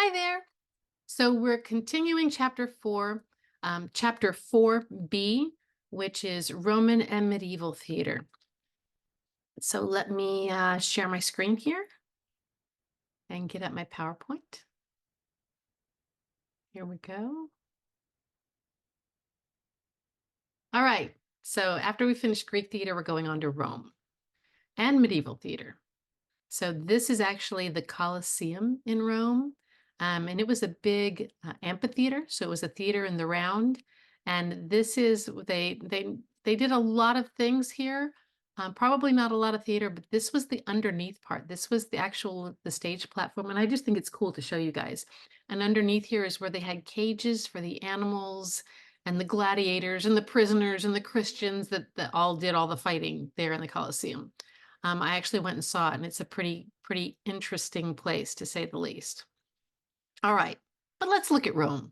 Hi there. So we're continuing chapter 4B, which is Roman and Medieval Theater. So let me share my screen here and get up my PowerPoint. Here we go. All right. So after we finish Greek theater, we're going on to Rome and medieval theater. So this is actually the Colosseum in Rome. And it was a big amphitheater. So it was a theater in the round. And this is, they did a lot of things here. Probably not a lot of theater, but this was the underneath part. This was the stage platform. And I just think it's cool to show you guys. And underneath here is where they had cages for the animals and the gladiators and the prisoners and the Christians that all did all the fighting there in the Colosseum. I actually went and saw it, and it's a pretty interesting place, to say the least. All right, but let's look at Rome,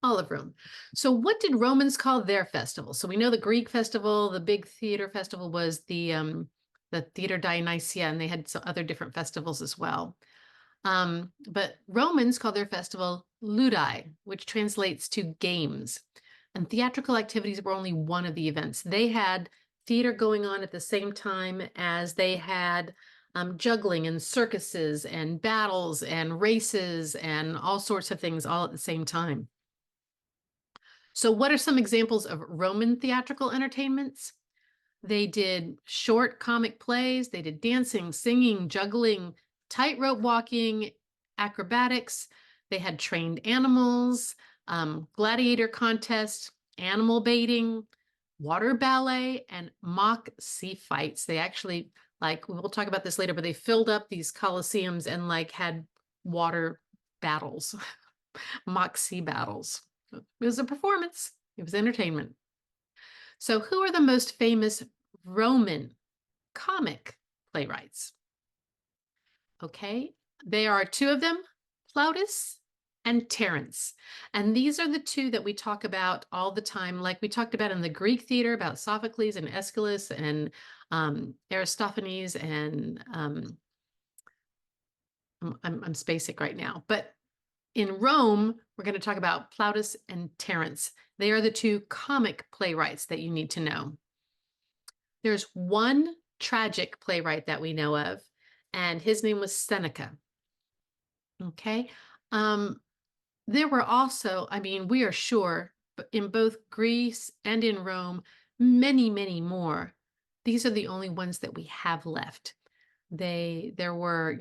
all of Rome. So what did Romans call their festival? So we know the Greek festival, the big theater festival was the Theater Dionysia, and they had some other different festivals as well. But Romans called their festival Ludi, which translates to games. And theatrical activities were only one of the events. They had theater going on at the same time as they had juggling and circuses and battles and races and all sorts of things all at the same time. So what are some examples of Roman theatrical entertainments? They did short comic plays, they did dancing, singing, juggling, tightrope walking, acrobatics. They had trained animals, gladiator contests, animal baiting, water ballet, and mock sea fights. They actually, like, we'll talk about this later, but they filled up these coliseums and had water battles, mock sea battles. It was a performance. It was entertainment. So who are the most famous Roman comic playwrights? Okay, there are two of them, Plautus and Terence. And these are the two that we talk about all the time, like we talked about in the Greek theater about Sophocles and Aeschylus and Aristophanes and I'm spacing right now. But in Rome, we're going to talk about Plautus and Terence. They are the two comic playwrights that you need to know. There's one tragic playwright that we know of, and his name was Seneca. Okay. There were also, I mean, we are sure, but in both Greece and in Rome, many more. These are the only ones that we have left. There were,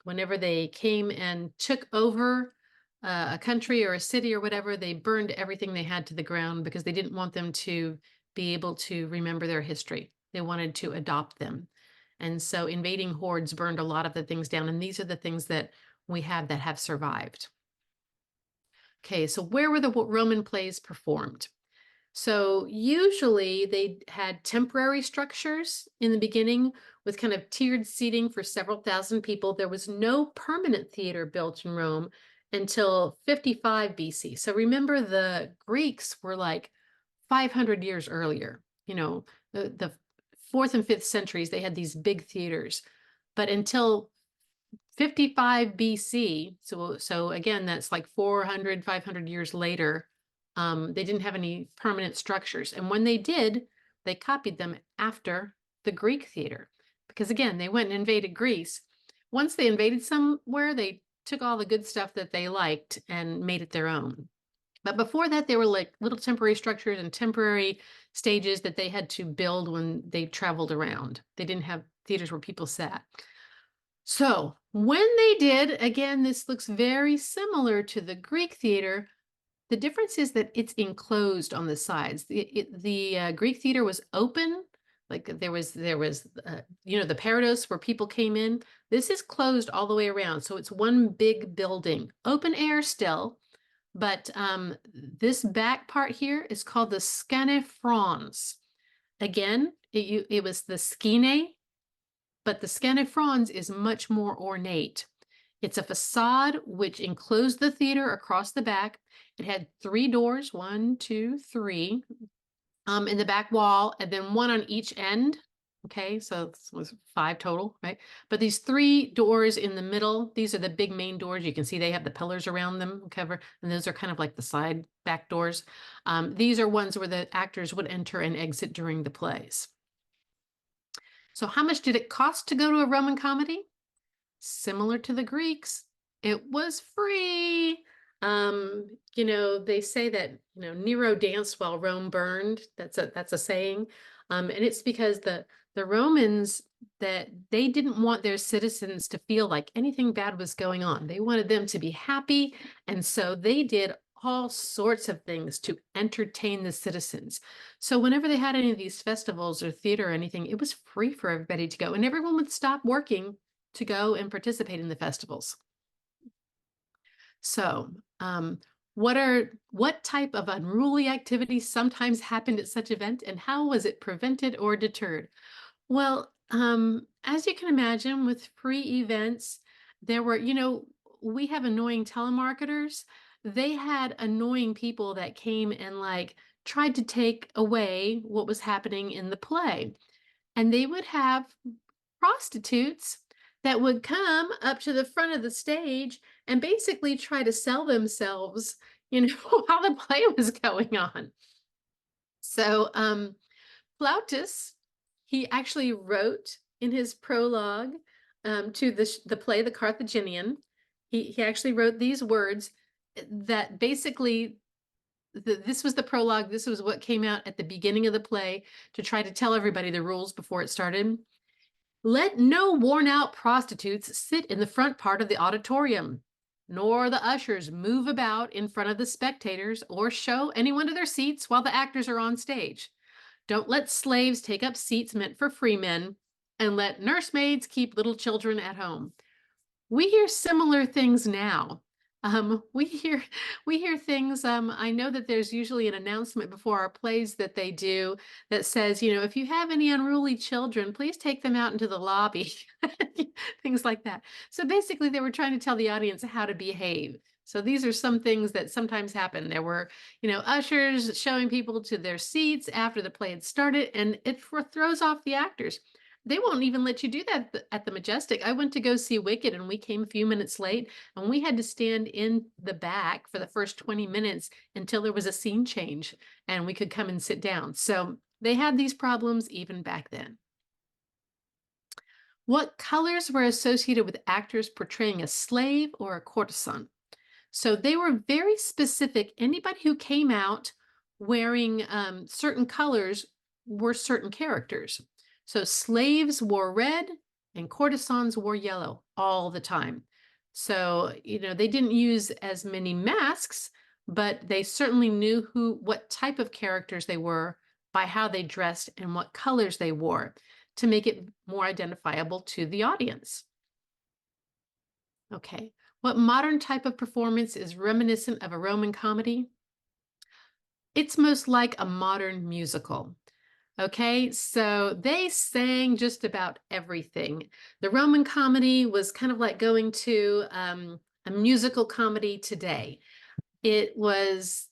whenever they came and took over a country or a city or whatever, they burned everything they had to the ground because they didn't want them to be able to remember their history. They wanted to adopt them. And so invading hordes burned a lot of the things down. And these are the things that we have that have survived. Okay, so where were the Roman plays performed? So usually they had temporary structures in the beginning with kind of tiered seating for several thousand people. There was no permanent theater built in Rome until 55 BC. So remember, the Greeks were like 500 years earlier. The 4th and 5th centuries, they had these big theaters. But until 55 BC, so again, that's like 400, 500 years later, they didn't have any permanent structures. And when they did, they copied them after the Greek theater. Because again, they went and invaded Greece. Once they invaded somewhere, they took all the good stuff that they liked and made it their own. But before that, they were like little temporary structures and temporary stages that they had to build when they traveled around. They didn't have theaters where people sat. So when they did, again, this looks very similar to the Greek theater. The difference is that it's enclosed on the sides. The Greek theater was open, like there was the parados where people came in. This is closed all the way around, so it's one big building, open air still. But this back part here is called the scanefrons. Again, it was the skene, but the scanefrons is much more ornate. It's a facade which enclosed the theater across the back. It had 3 doors, 1, 2, 3, in the back wall, and then one on each end. Okay, so this was 5 total, right? But these 3 doors in the middle, these are the big main doors. You can see they have the pillars around them, cover, and those are kind of like the side back doors. These are ones where the actors would enter and exit during the plays. So how much did it cost to go to a Roman comedy? Similar to the Greeks, it was free. They say that, Nero danced while Rome burned. That's a saying. And it's because the Romans, that they didn't want their citizens to feel like anything bad was going on. They wanted them to be happy, and so they did all sorts of things to entertain the citizens. So whenever they had any of these festivals or theater or anything, it was free for everybody to go, and everyone would stop working to go and participate in the festivals. So, what type of unruly activities sometimes happened at such event, and how was it prevented or deterred? Well, as you can imagine, with free events, there were, we have annoying telemarketers. They had annoying people that came and like tried to take away what was happening in the play. And they would have prostitutes that would come up to the front of the stage and basically try to sell themselves, while the play was going on. So, Plautus, he actually wrote in his prologue to the play, The Carthaginian, he actually wrote these words that basically this was the prologue. This was what came out at the beginning of the play to try to tell everybody the rules before it started. Let no worn out prostitutes sit in the front part of the auditorium, nor the ushers move about in front of the spectators or show anyone to their seats while the actors are on stage. Don't let slaves take up seats meant for free men, and let nursemaids keep little children at home. We hear similar things now. We hear things. I know that there's usually an announcement before our plays that they do that says, if you have any unruly children, please take them out into the lobby, things like that. So basically, they were trying to tell the audience how to behave. So these are some things that sometimes happen. There were, ushers showing people to their seats after the play had started, and it throws off the actors. They won't even let you do that at the Majestic. I went to go see Wicked and we came a few minutes late, and we had to stand in the back for the first 20 minutes until there was a scene change and we could come and sit down. So they had these problems even back then. What colors were associated with actors portraying a slave or a courtesan? So they were very specific. Anybody who came out wearing certain colors were certain characters. So slaves wore red and courtesans wore yellow all the time. So, they didn't use as many masks, but they certainly knew what type of characters they were by how they dressed and what colors they wore to make it more identifiable to the audience. Okay. What modern type of performance is reminiscent of a Roman comedy? It's most like a modern musical. Okay, so they sang just about everything. The Roman comedy was kind of like going to a musical comedy today. It was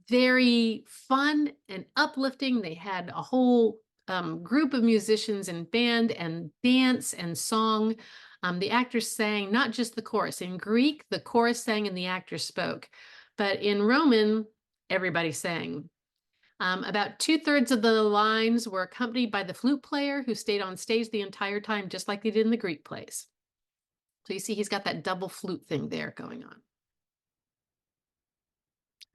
very fun and uplifting. They had a whole group of musicians and band and dance and song. The actors sang, not just the chorus. In Greek, the chorus sang and the actors spoke. But in Roman, everybody sang. About 2/3 of the lines were accompanied by the flute player who stayed on stage the entire time, just like they did in the Greek plays. So you see he's got that double flute thing there going on.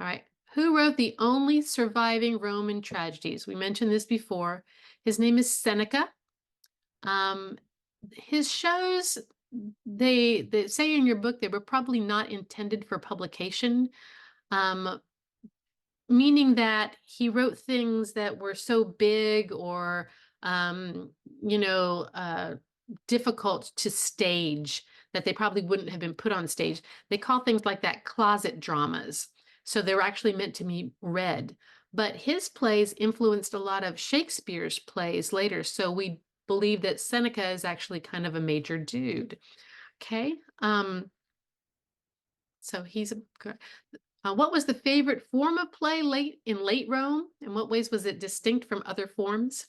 All right. Who wrote the only surviving Roman tragedies? We mentioned this before. His name is Seneca. His shows, they say in your book, they were probably not intended for publication, meaning that he wrote things that were so big or, difficult to stage that they probably wouldn't have been put on stage. They call things like that closet dramas. So they were actually meant to be read. But his plays influenced a lot of Shakespeare's plays later. So we believe that Seneca is actually kind of a major dude. Okay. So he's what was the favorite form of play in late Rome? In what ways was it distinct from other forms?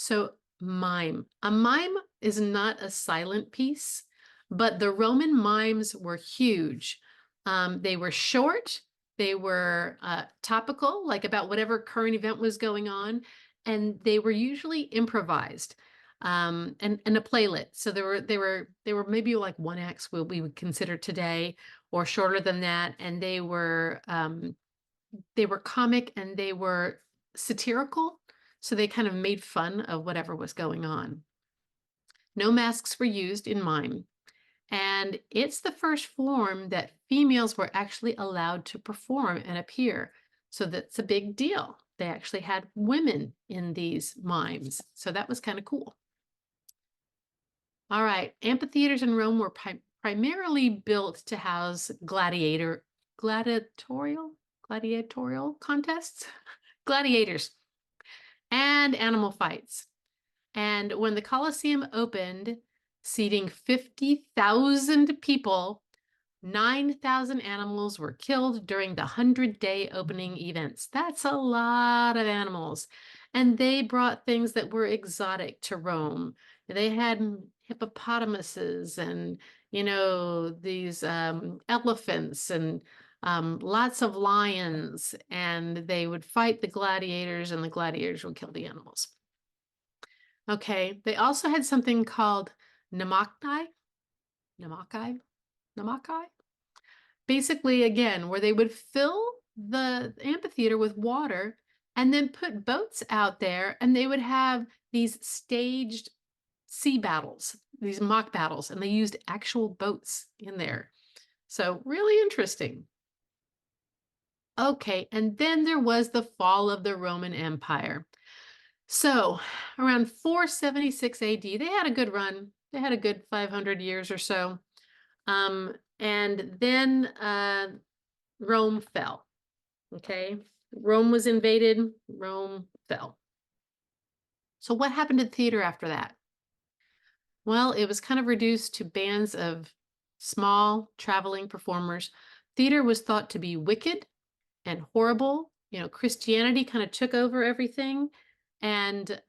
So mime. A mime is not a silent piece, but the Roman mimes were huge. They were short, they were topical, like about whatever current event was going on, and they were usually improvised. And a playlet. So they were maybe like one acts what we would consider today, or shorter than that, and they were comic and they were satirical, so they kind of made fun of whatever was going on. No masks were used in mime, and it's the first form that females were actually allowed to perform and appear. So that's a big deal. They actually had women in these mimes, so that was kind of cool. All right, amphitheaters in Rome were primarily built to house gladiatorial contests, gladiators, and animal fights. And when the Colosseum opened, seating 50,000 people, 9,000 animals were killed during the 100-day opening events. That's a lot of animals. And they brought things that were exotic to Rome. They had hippopotamuses and, these elephants and lots of lions. And they would fight the gladiators, and the gladiators would kill the animals. Okay, they also had something called Namakai. Namakai? Namakai? Basically, again, where they would fill the amphitheater with water and then put boats out there, and they would have these staged sea battles, these mock battles, and they used actual boats in there. So really interesting. Okay, and then there was the fall of the Roman Empire. So around 476 AD, they had a good run. They had a good 500 years or so. And then Rome fell. Okay, Rome was invaded, Rome fell. So what happened to the theater after that? Well, it was kind of reduced to bands of small traveling performers. Theater was thought to be wicked and horrible. Christianity kind of took over everything. And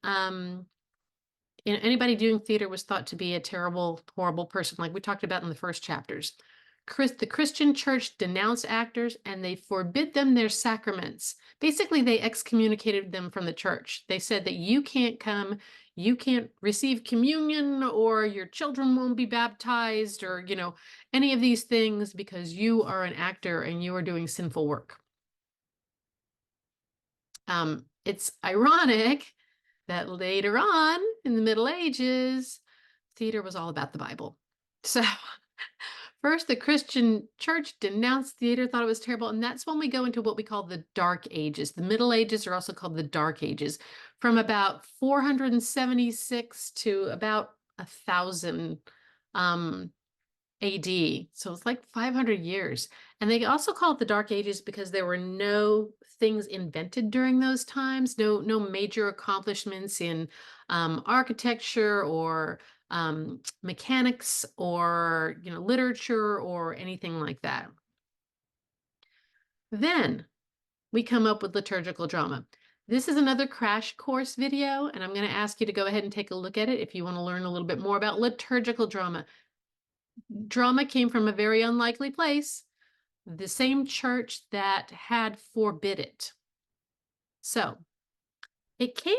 anybody doing theater was thought to be a terrible, horrible person, like we talked about in the first chapters. The Christian church denounced actors and they forbid them their sacraments. Basically, they excommunicated them from the church. They said that you can't come, you can't receive communion, or your children won't be baptized, or, any of these things, because you are an actor and you are doing sinful work. It's ironic that later on in the Middle Ages, theater was all about the Bible. So first, the Christian church denounced theater, thought it was terrible, and that's when we go into what we call the Dark Ages. The Middle Ages are also called the Dark Ages, from about 476 to about 1000 AD. So it's like 500 years. And they also call it the Dark Ages because there were no things invented during those times, no major accomplishments in architecture or mechanics or literature or anything like that. Then we come up with liturgical drama. This is another crash course video, and I'm going to ask you to go ahead and take a look at it if you want to learn a little bit more about liturgical drama. Drama came from a very unlikely place, the same church that had forbid it. So it came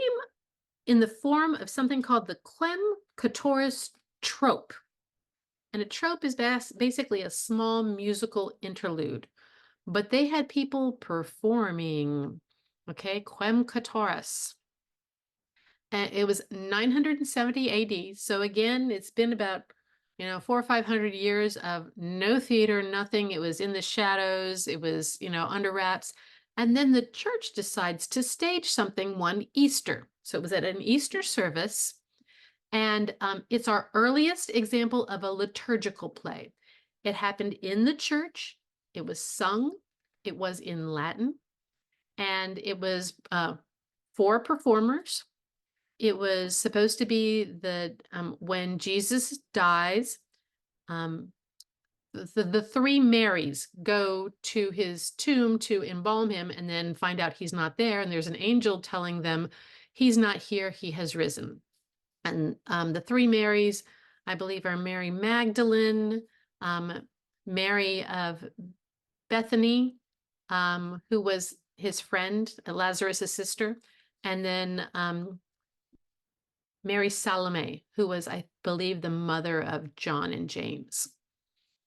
in the form of something called the Quem Catoris trope. And a trope is basically a small musical interlude, but they had people performing, okay, Quem Catoris. And it was 970 AD. So again, it's been about 400 or 500 years of no theater, nothing. It was in the shadows. It was, under wraps. And then the church decides to stage something one Easter. So it was at an Easter service. And it's our earliest example of a liturgical play. It happened in the church. It was sung. It was in Latin. And it was 4 performers. It was supposed to be when Jesus dies, the 3 Marys go to his tomb to embalm him and then find out he's not there. And there's an angel telling them He's not here, he has risen. And the three Marys, I believe, are Mary Magdalene, um, Mary of Bethany, who was his friend, Lazarus' sister, and then Mary Salome, who was, I believe, the mother of John and James.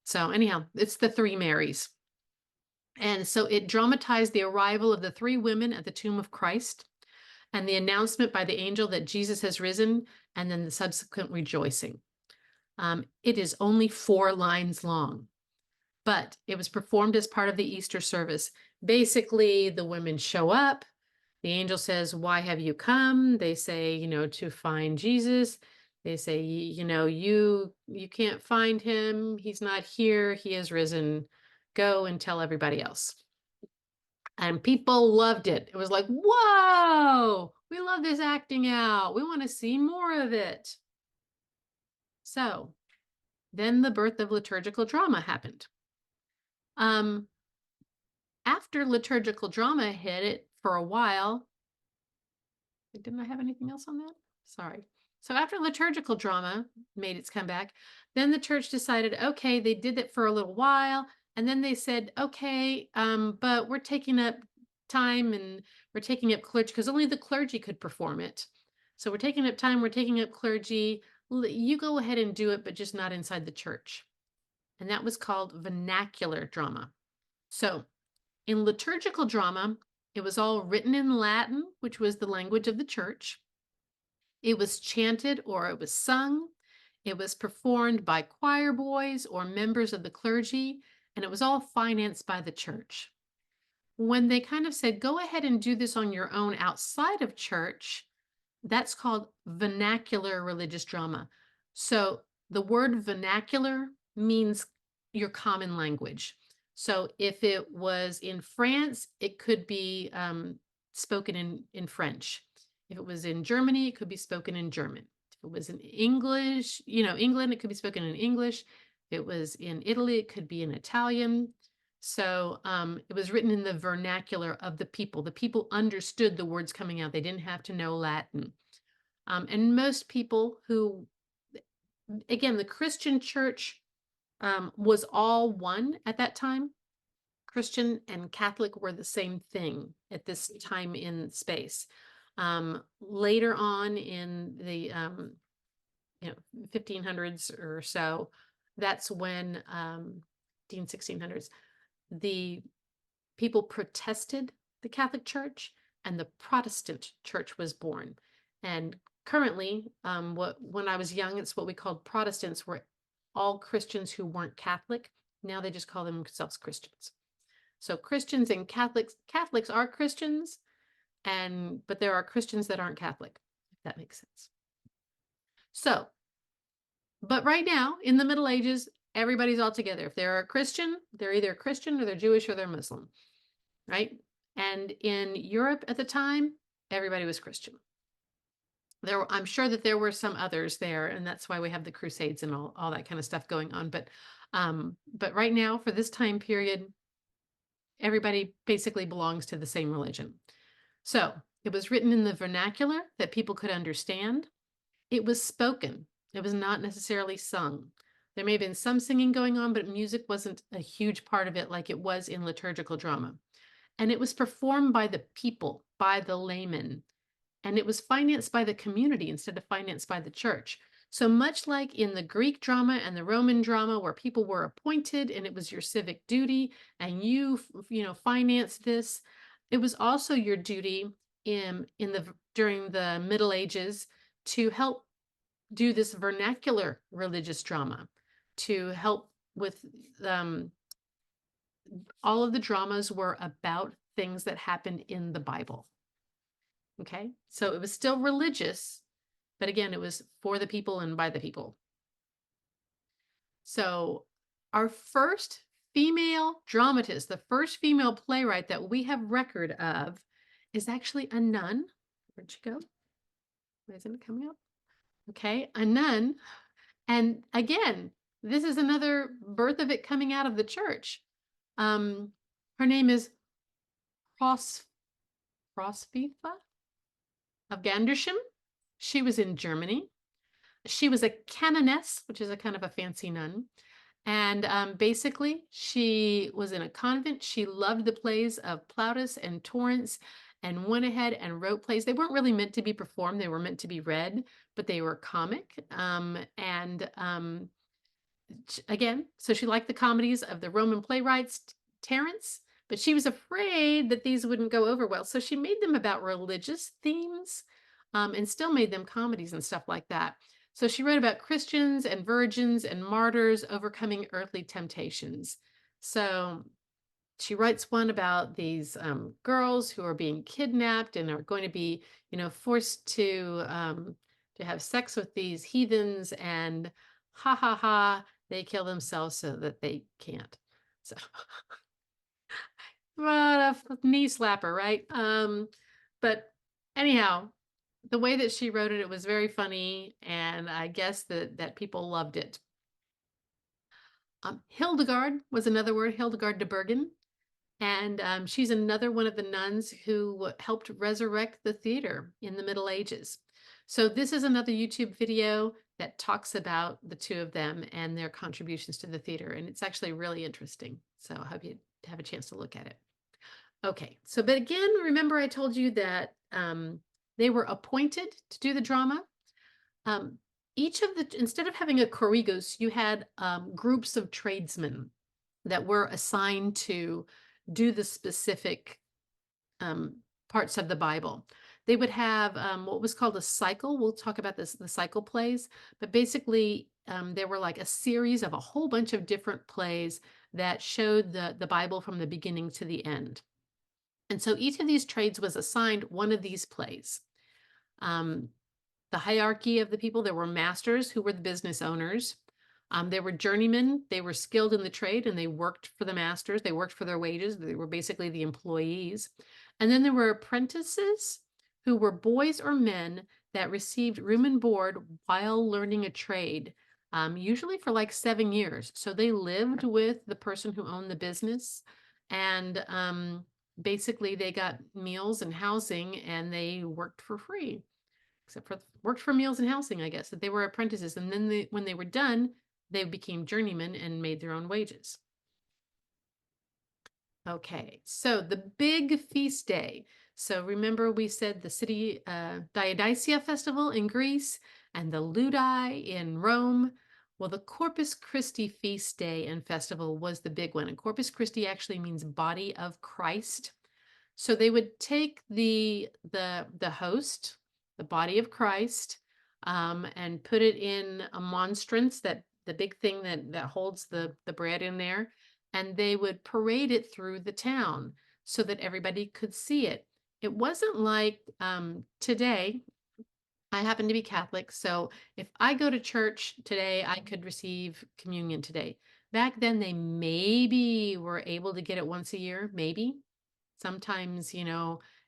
So anyhow, it's the three Marys. And so it dramatized the arrival of the three women at the tomb of Christ and the announcement by the angel that Jesus has risen, and then the subsequent rejoicing. It is only 4 lines long, but it was performed as part of the Easter service. Basically, the women show up. The angel says, "Why have you come?" They say, to find Jesus. They say, you can't find him. He's not here. He has risen. Go and tell everybody else. And people loved it. It was like, whoa, we love this acting out. We want to see more of it. So then the birth of liturgical drama happened. After liturgical drama hit it for a while, didn't I have anything else on that? Sorry. So after liturgical drama made its comeback, then the church decided, okay, they did it for a little while. And then they said, okay, but we're taking up time and we're taking up clergy because only the clergy could perform it. So we're taking up time, we're taking up clergy. You go ahead and do it, but just not inside the church. And that was called vernacular drama. So in liturgical drama, it was all written in Latin, which was the language of the church. It was chanted or it was sung. It was performed by choir boys or members of the clergy, and it was all financed by the church. When they kind of said, go ahead and do this on your own outside of church, that's called vernacular religious drama. So the word vernacular means your common language. So if it was in France, it could be spoken in French. If it was in Germany, it could be spoken in German. If it was in English, England, it could be spoken in English. If it was in Italy, it could be in Italian. So it was written in the vernacular of the people. The people understood the words coming out. They didn't have to know Latin. And most people who, again, the Christian church was all one at that time. Christian and Catholic were the same thing at this time in space. Later on in the 1500s or so, that's when 1600s, the people protested the Catholic Church and the Protestant Church was born. And currently, when I was young, it's what we called Protestants, were all Christians who weren't Catholic. Now they just call themselves Christians. So Christians and Catholics are Christians, but there are Christians that aren't Catholic, if that makes sense. So, but right now, in the Middle Ages, everybody's all together. If they're a Christian, they're either Christian or they're Jewish or they're Muslim, right? And in Europe at the time, everybody was Christian. I'm sure that there were some others there, and that's why we have the Crusades and all that kind of stuff going on. But right now, for this time period, everybody basically belongs to the same religion. So it was written in the vernacular that people could understand. It was spoken. It was not necessarily sung. There may have been some singing going on, but music wasn't a huge part of it like it was in liturgical drama. And it was performed by the people, by the laymen. And it was financed by the community instead of financed by the church. So much like in the Greek drama and the Roman drama, where people were appointed and it was your civic duty and you financed this, it was also your duty during the Middle Ages to help do this vernacular religious drama, to help with all of the dramas were about things that happened in the Bible. Okay, so it was still religious, but again, it was for the people and by the people. So our first female dramatist, the first female playwright that we have record of, is actually a nun. Where'd she go? Why isn't it coming up? Okay, a nun. And again, this is another birth of it coming out of the church. Her name is Prosvifa. of Gandersham. She was in Germany. She was a canoness, which is a kind of a fancy nun. And basically, she was in a convent. She loved the plays of Plautus and Torrance and went ahead and wrote plays. They weren't really meant to be performed, they were meant to be read, but they were comic. Again, so she liked the comedies of the Roman playwrights, Terence, but she was afraid that these wouldn't go over well. So she made them about religious themes and still made them comedies and stuff like that. So she wrote about Christians and virgins and martyrs overcoming earthly temptations. So she writes one about these girls who are being kidnapped and are going to be, forced to have sex with these heathens, and ha ha ha, they kill themselves so that they can't. So, what a knee slapper, right? But anyhow, the way that she wrote it, it was very funny, and I guess that people loved it. Hildegard was another word, Hildegard de Bergen. And she's another one of the nuns who helped resurrect the theater in the Middle Ages. So this is another YouTube video that talks about the two of them and their contributions to the theater. And it's actually really interesting. So I hope you have a chance to look at it. Okay, so but again, remember I told you that they were appointed to do the drama. Each of the, instead of having a choregus, you had groups of tradesmen that were assigned to do the specific parts of the Bible. They would have what was called a cycle. We'll talk about this, the cycle plays, but basically there were like a series of a whole bunch of different plays that showed the Bible from the beginning to the end. And so each of these trades was assigned one of these plays. The hierarchy of the people, there were masters who were the business owners. There were journeymen, they were skilled in the trade and they worked for the masters, they worked for their wages, they were basically the employees. And then there were apprentices who were boys or men that received room and board while learning a trade, usually for like 7 years. So they lived with the person who owned the business, and basically they got meals and housing and they worked for free, except for worked for meals and housing, I guess, that they were apprentices. And then when they were done, they became journeymen and made their own wages. Okay, so the big feast day. So remember we said the city Dionysia festival in Greece and the Ludi in Rome. Well, the Corpus Christi feast day and festival was the big one. And Corpus Christi actually means body of Christ. So they would take the host, the body of Christ, and put it in a monstrance, that the big thing that holds the bread in there, and they would parade it through the town so that everybody could see it. It wasn't like today. I happen to be Catholic, so if I go to church today, I could receive communion today. Back then, they maybe were able to get it once a year, maybe. Sometimes,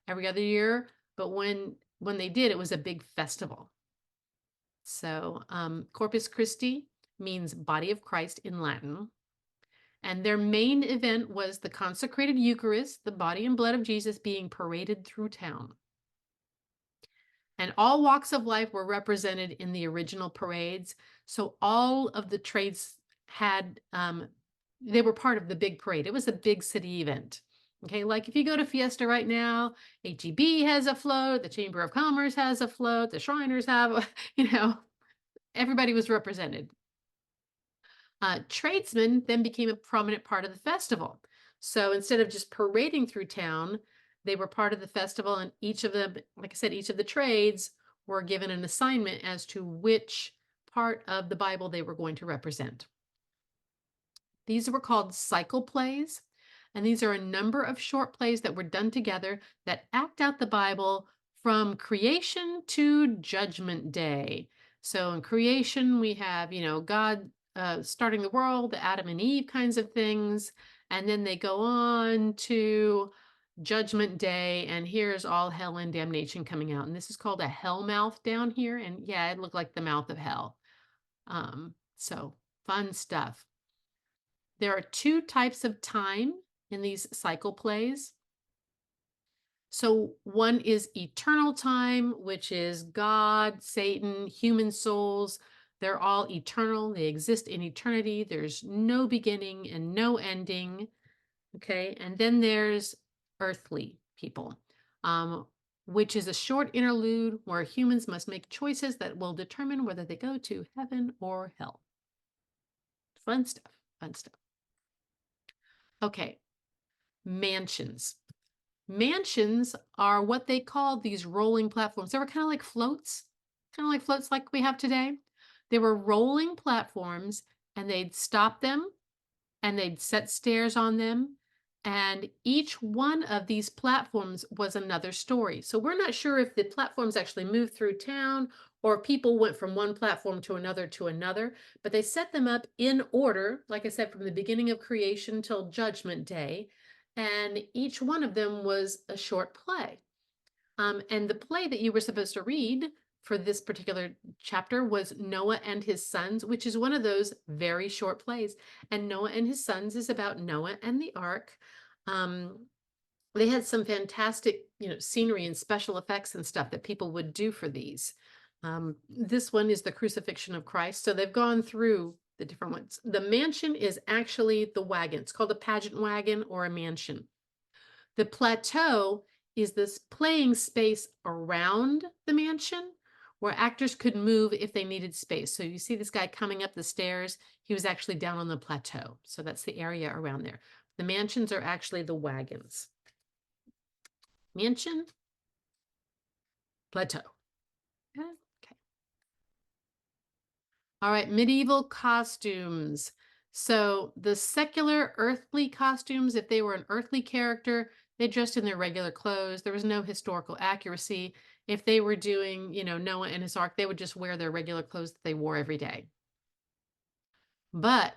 every other year. But when they did, it was a big festival. So Corpus Christi means body of Christ in Latin. And their main event was the consecrated Eucharist, the body and blood of Jesus being paraded through town. And all walks of life were represented in the original parades. So all of the trades had, they were part of the big parade. It was a big city event. Okay, like if you go to Fiesta right now, HEB has a float, the Chamber of Commerce has a float, the Shriners have, everybody was represented. Tradesmen then became a prominent part of the festival. So instead of just parading through town, they were part of the festival, and each of them, like I said, each of the trades were given an assignment as to which part of the Bible they were going to represent. These were called cycle plays, and these are a number of short plays that were done together that act out the Bible from creation to Judgment Day. So in creation, we have, God starting the world, the Adam and Eve kinds of things, and then they go on to Judgment Day, and here's all hell and damnation coming out. And this is called a hell mouth down here, and yeah, it looked like the mouth of hell. So fun stuff. There are two types of time in these cycle plays. So one is eternal time, which is God, Satan, human souls. They're all eternal. They exist in eternity. There's no beginning and no ending. Okay. And then there's earthly people, um, which is a short interlude where humans must make choices that will determine whether they go to heaven or hell. Fun stuff. Fun stuff. Okay. Mansions. Mansions are what they call these rolling platforms. They were kind of like floats like we have today. They were rolling platforms, and they'd stop them and they'd set stairs on them. And each one of these platforms was another story. So we're not sure if the platforms actually moved through town or people went from one platform to another, but they set them up in order, like I said, from the beginning of creation till Judgment Day. And each one of them was a short play. And the play that you were supposed to read for this particular chapter was Noah and His Sons, which is one of those very short plays. And Noah and His Sons is about Noah and the ark. Um, they had some fantastic, scenery and special effects and stuff that people would do for these. This one is the crucifixion of Christ. So they've gone through the different ones. The mansion is actually the wagon. It's called a pageant wagon or a mansion. The plateau is this playing space around the mansion where actors could move if they needed space. So you see this guy coming up the stairs, he was actually down on the plateau. So that's the area around there. The mansions are actually the wagons. Mansion, plateau. Okay. All right, medieval costumes. So the secular earthly costumes, if they were an earthly character, they dressed in their regular clothes. There was no historical accuracy. If they were doing, Noah and his ark, they would just wear their regular clothes that they wore every day. But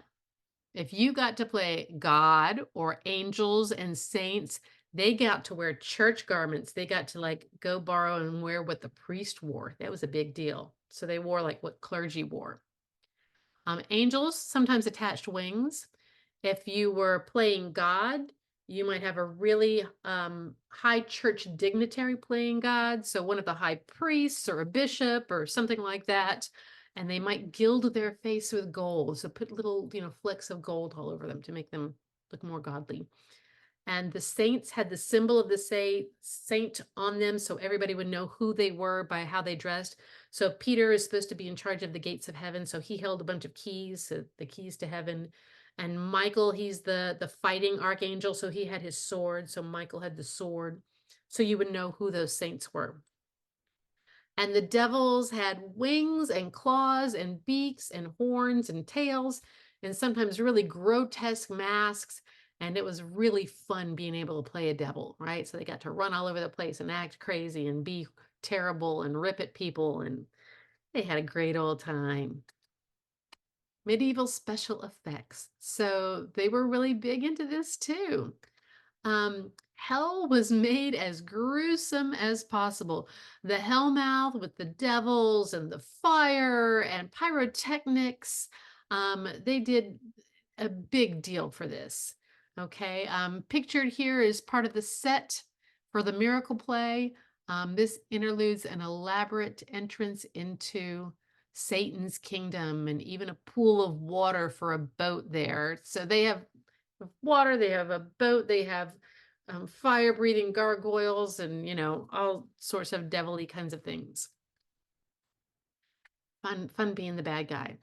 if you got to play God or angels and saints, they got to wear church garments. They got to like go borrow and wear what the priest wore. That was a big deal. So they wore like what clergy wore. Angels sometimes attached wings. If you were playing God, you might have a really high church dignitary playing God. So one of the high priests or a bishop or something like that. And they might gild their face with gold. So put little, flecks of gold all over them to make them look more godly. And the saints had the symbol of the saint on them, so everybody would know who they were by how they dressed. So Peter is supposed to be in charge of the gates of heaven, so he held a bunch of keys, so the keys to heaven. And Michael, he's the fighting archangel, so he had his sword, so Michael had the sword. So you would know who those saints were. And the devils had wings and claws and beaks and horns and tails and sometimes really grotesque masks. And it was really fun being able to play a devil, right? So they got to run all over the place and act crazy and be terrible and rip at people. And they had a great old time. Medieval special effects. So they were really big into this too. Hell was made as gruesome as possible. The hellmouth with the devils and the fire and pyrotechnics. They did a big deal for this. Okay. Pictured here is part of the set for the miracle play. This interludes an elaborate entrance into Satan's kingdom and even a pool of water for a boat there. So they have water, they have a boat, they have fire breathing gargoyles and all sorts of devilly kinds of things. Fun being the bad guy.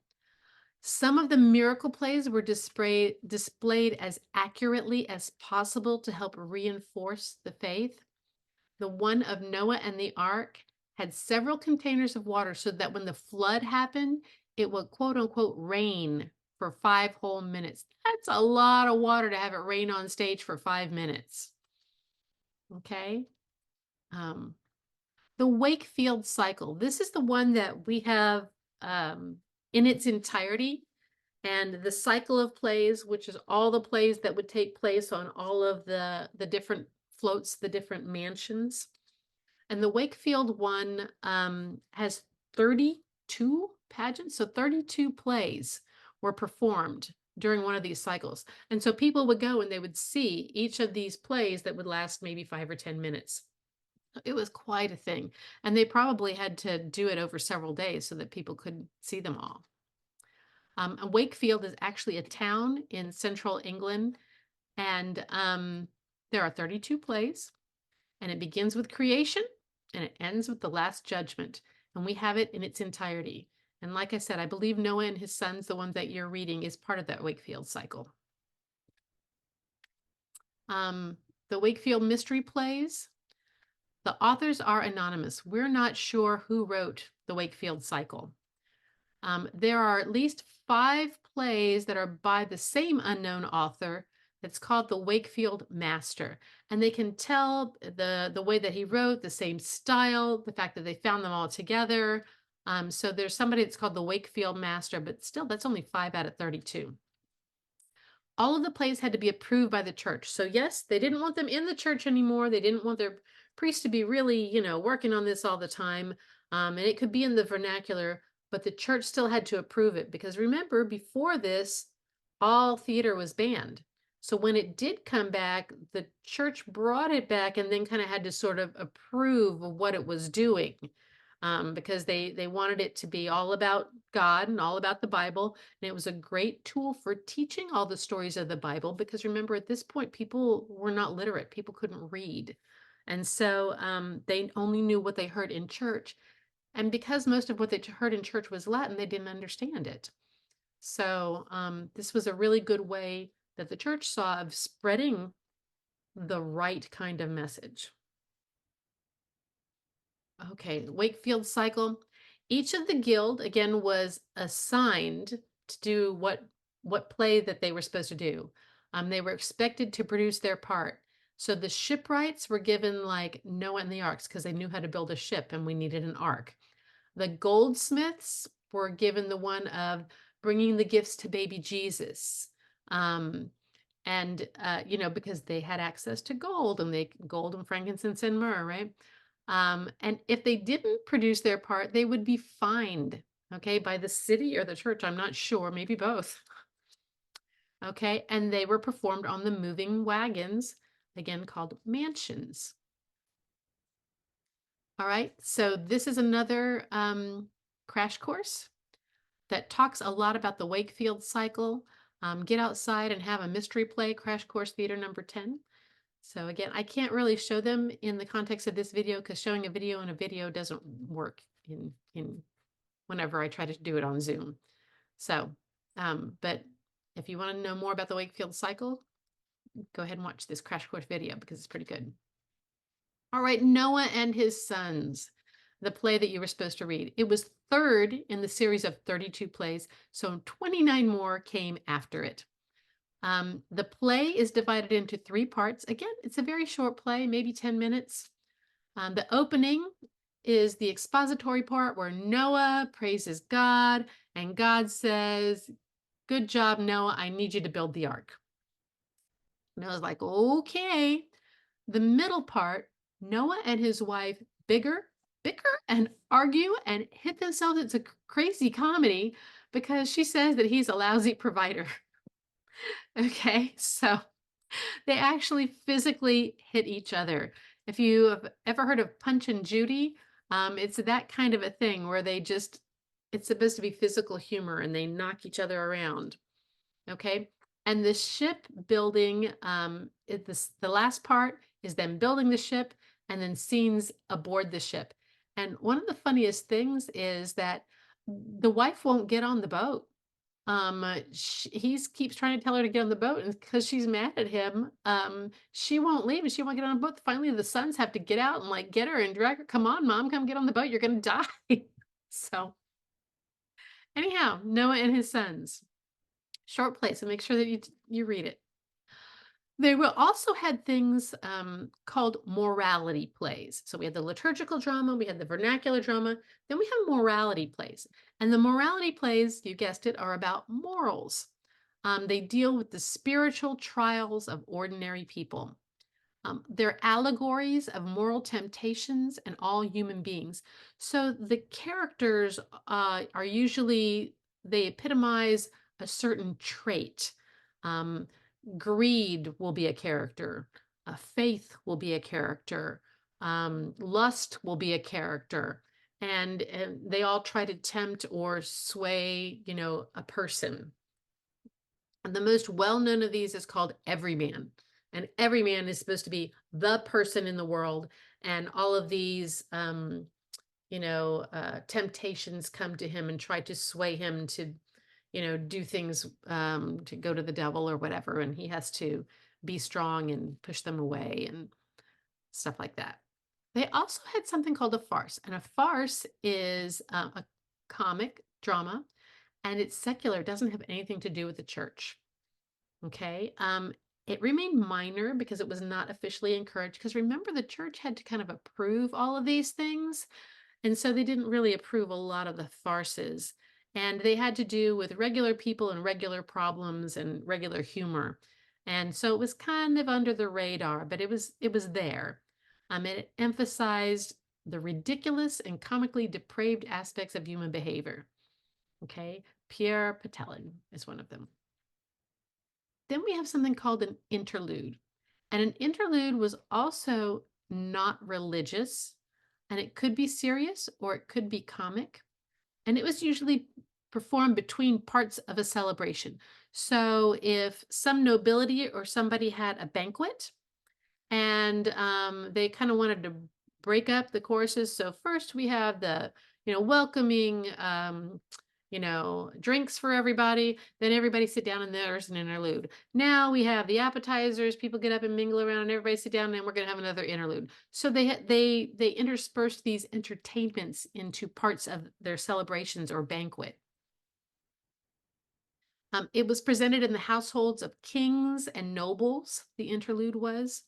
Some of the miracle plays were displayed as accurately as possible to help reinforce the faith. The one of Noah and the ark had several containers of water so that when the flood happened, it would quote unquote rain for 5 whole minutes. That's a lot of water to have it rain on stage for 5 minutes. Okay. The Wakefield cycle. This is the one that we have in its entirety. And the cycle of plays, which is all the plays that would take place on all of the different floats, the different mansions. And the Wakefield one has 32 pageants. So 32 plays were performed during one of these cycles. And so people would go and they would see each of these plays that would last maybe 5 or 10 minutes. It was quite a thing. And they probably had to do it over several days so that people could see them all. And Wakefield is actually a town in central England, and there are 32 plays, and it begins with creation and it ends with the last judgment. And we have it in its entirety. And like I said, I believe Noah and his sons, the one that you're reading, is part of that Wakefield cycle. The Wakefield mystery plays, the authors are anonymous. We're not sure who wrote the Wakefield cycle. There are at least 5 plays that are by the same unknown author that's called the Wakefield Master. And they can tell the way that he wrote, the same style, the fact that they found them all together. So there's somebody that's called the Wakefield Master, but still that's only 5 out of 32. All of the plays had to be approved by the church. So yes, they didn't want them in the church anymore. They didn't want their priests to be really, working on this all the time. And it could be in the vernacular, but the church still had to approve it because remember, before this, all theater was banned. So when it did come back, the church brought it back and then kind of had to sort of approve of what it was doing. Because they wanted it to be all about God and all about the Bible. And it was a great tool for teaching all the stories of the Bible because remember, at this point, people were not literate. People couldn't read. And so they only knew what they heard in church. And because most of what they heard in church was Latin, they didn't understand it. So this was a really good way that the church saw of spreading the right kind of message. Okay, Wakefield cycle. Each of the guild, again, was assigned to do what play that they were supposed to do. They were expected to produce their part. So the shipwrights were given like Noah and the arks because they knew how to build a ship and we needed an ark. The goldsmiths were given the one of bringing the gifts to baby Jesus. Because they had access to gold and gold and frankincense and myrrh, right? And if they didn't produce their part, they would be fined, okay, by the city or the church. I'm not sure, maybe both. Okay, and they were performed on the moving wagons, again called mansions. All right, so this is another crash course that talks a lot about the Wakefield cycle. Get outside and have a mystery play, Crash Course Theater number 10. So again, I can't really show them in the context of this video because showing a video in a video doesn't work in whenever I try to do it on Zoom. So, but if you want to know more about the Wakefield cycle, go ahead and watch this crash course video because it's pretty good. All right, Noah and his sons, the play that you were supposed to read. It was third in the series of 32 plays, so 29 more came after it. The play is divided into 3 parts. Again, it's a very short play, maybe 10 minutes. The opening is the expository part where Noah praises God and God says, "Good job, Noah. I need you to build the ark." Noah's like, "Okay." The middle part, Noah and his wife bicker and argue and hit themselves. It's a crazy comedy because she says that he's a lousy provider. Okay, so they actually physically hit each other. If you have ever heard of Punch and Judy, it's that kind of a thing where it's supposed to be physical humor and they knock each other around. Okay, and the ship building, the last part is them building the ship and then scenes aboard the ship. And one of the funniest things is that the wife won't get on the boat. He keeps trying to tell her to get on the boat, and because she's mad at him, she won't leave and she won't get on the boat. Finally, the sons have to get out and like get her and drag her. Come on, mom, come get on the boat. You're gonna die. So, anyhow, Noah and his sons. Short play, so make sure that you read it. They will also had things called morality plays. So we had the liturgical drama, we had the vernacular drama, then we have morality plays. And the morality plays, you guessed it, are about morals. They deal with the spiritual trials of ordinary people. They're allegories of moral temptations and all human beings. So the characters are usually, they epitomize a certain trait. Greed will be a character. Faith will be a character. Lust will be a character, and they all try to tempt or sway, a person. And the most well-known of these is called Everyman. And Everyman is supposed to be the person in the world, and all of these temptations come to him and try to sway him to, do things, to go to the devil or whatever. And he has to be strong and push them away and stuff like that. They also had something called a farce. And a farce is a comic drama, and it's secular, it doesn't have anything to do with the church. Okay. It remained minor because it was not officially encouraged. Because remember, the church had to kind of approve all of these things. And so they didn't really approve a lot of the farces. And they had to do with regular people and regular problems and regular humor. And so it was kind of under the radar, but it was there. It emphasized the ridiculous and comically depraved aspects of human behavior. Okay, Pierre Patelin is one of them. Then we have something called an interlude. And an interlude was also not religious, and it could be serious or it could be comic. And it was usually performed between parts of a celebration. So if some nobility or somebody had a banquet and they kind of wanted to break up the courses. So first we have the, welcoming, drinks for everybody. Then everybody sit down and there's an interlude. Now we have the appetizers. People get up and mingle around, and everybody sit down, and we're going to have another interlude. So they interspersed these entertainments into parts of their celebrations or banquet. It was presented in the households of kings and nobles. The interlude was.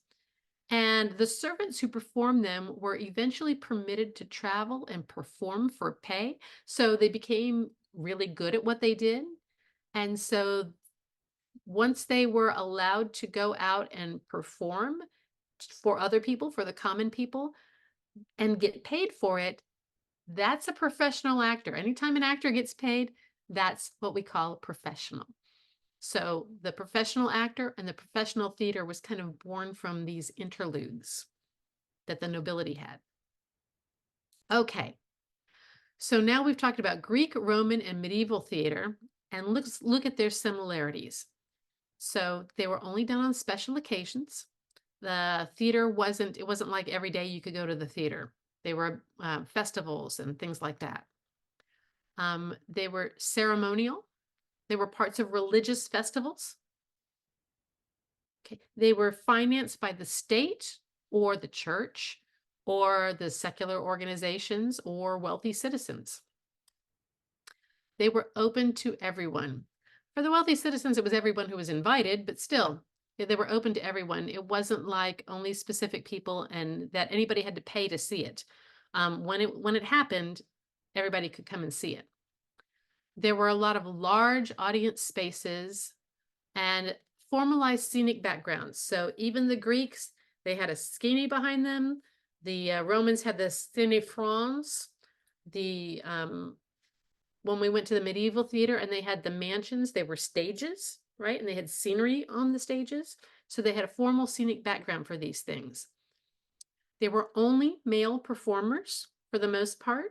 And the servants who performed them were eventually permitted to travel and perform for pay. So they became really good at what they did. And so once they were allowed to go out and perform for other people, for the common people, and get paid for it, that's a professional actor. Anytime an actor gets paid, that's what we call a professional. So the professional actor and the professional theater was kind of born from these interludes that the nobility had. Okay, so now we've talked about Greek, Roman, and medieval theater, and let's look at their similarities. So they were only done on special occasions. The theater wasn't like every day you could go to the theater. They were festivals and things like that. They were ceremonial. They were parts of religious festivals. Okay. They were financed by the state or the church or the secular organizations or wealthy citizens. They were open to everyone. For the wealthy citizens, it was everyone who was invited, but still, they were open to everyone. It wasn't like only specific people and that anybody had to pay to see it. When it happened, everybody could come and see it. There were a lot of large audience spaces and formalized scenic backgrounds. So even the Greeks, they had a skene behind them. The Romans had the Scène France. When we went to the medieval theater and they had the mansions, they were stages, right? And they had scenery on the stages. So they had a formal scenic background for these things. They were only male performers for the most part.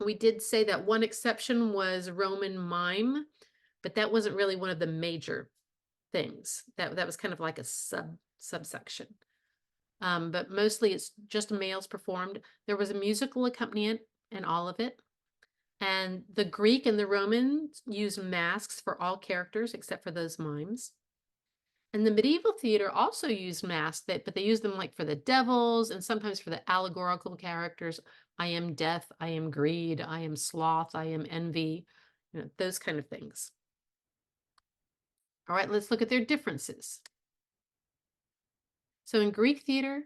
We did say that one exception was Roman mime, but that wasn't really one of the major things. That was kind of like a subsection. But mostly it's just males performed. There was a musical accompaniment in all of it. And the Greek and the Romans used masks for all characters except for those mimes. And the medieval theater also used masks, but they used them like for the devils and sometimes for the allegorical characters. I am death, I am greed, I am sloth, I am envy, those kind of things. All right, let's look at their differences. So in Greek theater,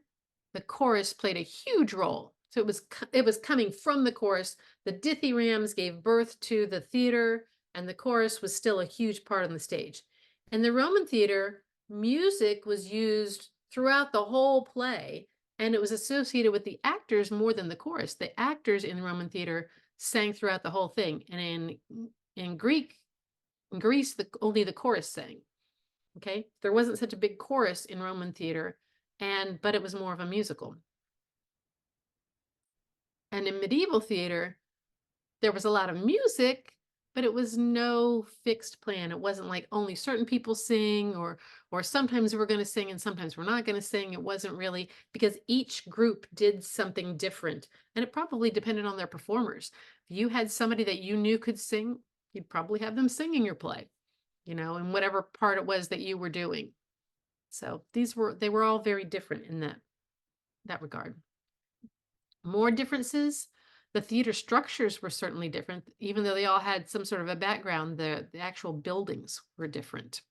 the chorus played a huge role. So it was coming from the chorus. The dithyrambs gave birth to the theater, and the chorus was still a huge part on the stage. In the Roman theater, music was used throughout the whole play, and it was associated with the actors more than the chorus. The actors in Roman theater sang throughout the whole thing, and in Greece, only the chorus sang. Okay, there wasn't such a big chorus in Roman theater, but it was more of a musical. And in medieval theater, there was a lot of music, but it was no fixed plan. It wasn't like only certain people sing or sometimes we're going to sing and sometimes we're not going to sing. It wasn't really because each group did something different and it probably depended on their performers. If you had somebody that you knew could sing, you'd probably have them singing your play, in whatever part it was that you were doing. So they were all very different in that regard. More differences. The theater structures were certainly different, even though they all had some sort of a background. The actual buildings were different.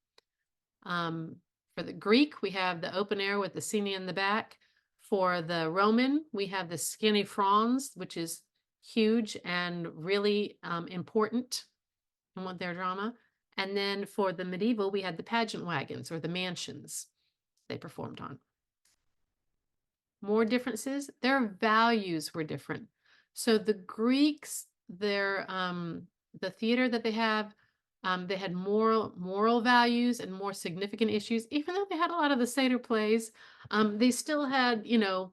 For the Greek, we have the open air with the scene in the back. For the Roman, we have the skinny fronds, which is huge and really important in what their drama. And then for the medieval, we had the pageant wagons or the mansions they performed on. More differences, their values were different. So the Greeks, the theater that they had moral values and more significant issues. Even though they had a lot of the satyr plays, they still had,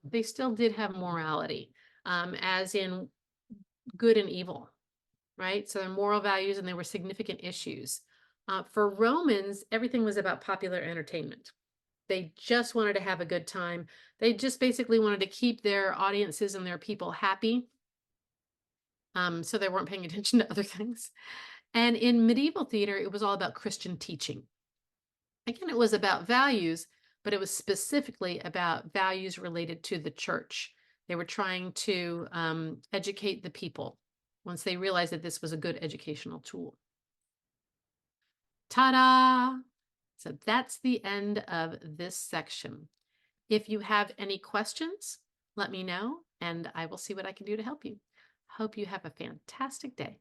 they still did have morality, as in good and evil, right? So their moral values and there were significant issues. For Romans, everything was about popular entertainment. They just wanted to have a good time. They just basically wanted to keep their audiences and their people happy. So they weren't paying attention to other things. And in medieval theater, it was all about Christian teaching. Again, it was about values, but it was specifically about values related to the church. They were trying to educate the people once they realized that this was a good educational tool. Ta-da! So that's the end of this section. If you have any questions, let me know and I will see what I can do to help you. Hope you have a fantastic day.